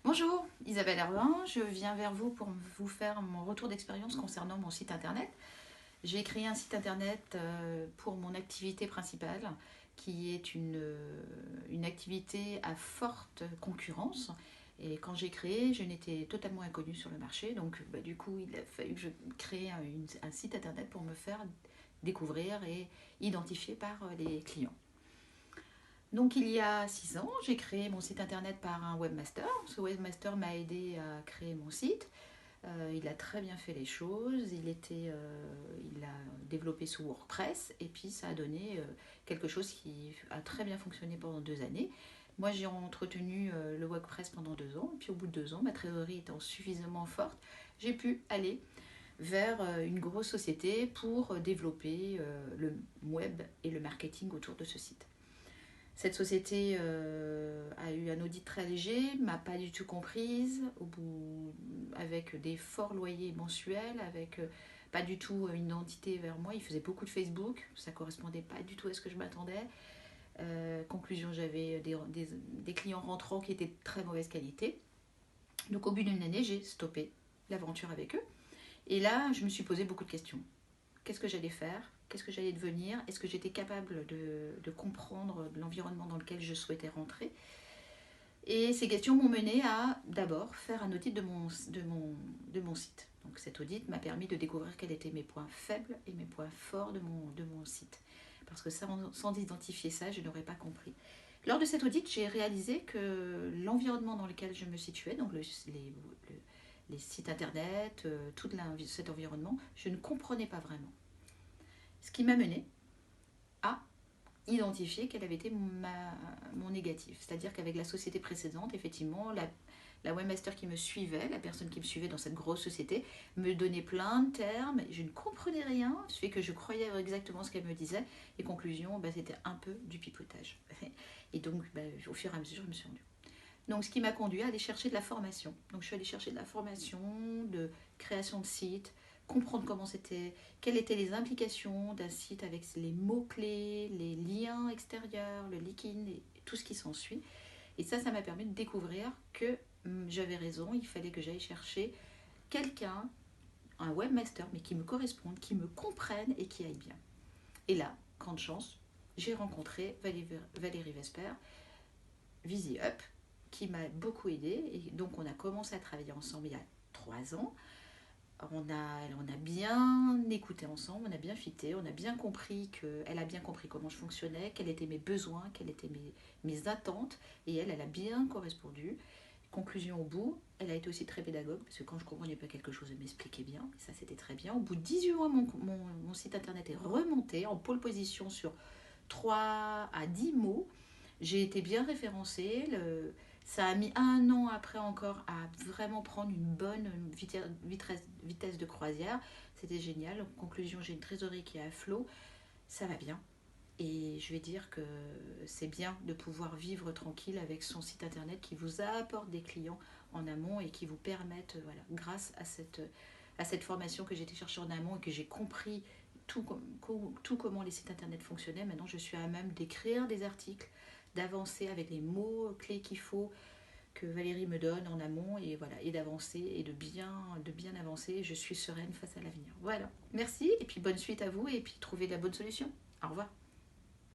Bonjour, Isabelle Hervin, je viens vers vous pour vous faire mon retour d'expérience concernant mon site internet. J'ai créé un site internet pour mon activité principale, qui est une activité à forte concurrence. Et quand j'ai créé, je n'étais totalement inconnue sur le marché, donc du coup, il a fallu que je crée un site internet pour me faire découvrir et identifier par les clients. Donc il y a 6 ans, j'ai créé mon site internet par un webmaster. Ce webmaster m'a aidé à créer mon site. Il a très bien fait les choses. Il a développé sous WordPress et puis ça a donné quelque chose qui a très bien fonctionné pendant 2 années. Moi j'ai entretenu le WordPress pendant 2 ans et puis au bout de 2 ans, ma trésorerie étant suffisamment forte, j'ai pu aller vers une grosse société pour développer le web et le marketing autour de ce site. Cette société a eu un audit très léger, m'a pas du tout comprise, avec des forts loyers mensuels, avec pas du tout une identité vers moi. Il faisait beaucoup de Facebook, ça correspondait pas du tout à ce que je m'attendais. Conclusion, j'avais des clients rentrants qui étaient de très mauvaise qualité. Donc au bout d'une année, j'ai stoppé l'aventure avec eux. Et là, je me suis posé beaucoup de questions. Qu'est-ce que j'allais faire? Qu'est-ce que j'allais devenir? Est-ce que j'étais capable de comprendre l'environnement dans lequel je souhaitais rentrer? Et ces questions m'ont mené à d'abord faire un audit de mon site. Donc cet audit m'a permis de découvrir quels étaient mes points faibles et mes points forts de mon site. Parce que sans identifier ça, je n'aurais pas compris. Lors de cet audit, j'ai réalisé que l'environnement dans lequel je me situais, donc les sites internet, tout cet environnement, je ne comprenais pas vraiment. Ce qui m'a mené à identifier quel avait été mon négatif. C'est-à-dire qu'avec la société précédente, effectivement, la webmaster qui me suivait, la personne qui me suivait dans cette grosse société, me donnait plein de termes, je ne comprenais rien, ce fait que je croyais exactement ce qu'elle me disait, et conclusion, c'était un peu du pipotage. Et donc, au fur et à mesure, je me suis rendue. Donc, ce qui m'a conduit à aller chercher de la formation. Donc, je suis allée chercher de la formation, de création de site, comprendre comment c'était, quelles étaient les implications d'un site avec les mots-clés, les liens extérieurs, le linking et tout ce qui s'ensuit. Et ça m'a permis de découvrir que j'avais raison, il fallait que j'aille chercher quelqu'un, un webmaster, mais qui me corresponde, qui me comprenne et qui aille bien. Et là, grande chance, j'ai rencontré Valérie Vesper, VisiUp, qui m'a beaucoup aidée. Et donc, on a commencé à travailler ensemble il y a 3 ans. On a bien écouté ensemble, on a bien fité, on a bien compris qu'elle a bien compris comment je fonctionnais, quels étaient mes besoins, quelles étaient mes attentes. Et elle a bien correspondu. Conclusion au bout, elle a été aussi très pédagogue, parce que quand je ne comprenais pas quelque chose, elle m'expliquait bien, et ça c'était très bien. Au bout de 18 mois, mon site internet est remonté en pole position sur 3 à 10 mots. J'ai été bien référencée. Ça a mis 1 an après encore à vraiment prendre une bonne vitesse de croisière. C'était génial. En conclusion, j'ai une trésorerie qui est à flot. Ça va bien. Et je vais dire que c'est bien de pouvoir vivre tranquille avec son site internet qui vous apporte des clients en amont et qui vous permettent, voilà, grâce à cette formation que j'ai été chercher en amont et que j'ai compris tout comment les sites internet fonctionnaient. Maintenant, je suis à même d'écrire des articles, d'avancer avec les mots clés qu'il faut que Valérie me donne en amont et voilà, et d'avancer et de bien avancer. Je suis sereine face à l'avenir. Voilà. Merci et puis bonne suite à vous et puis trouvez la bonne solution. Au revoir.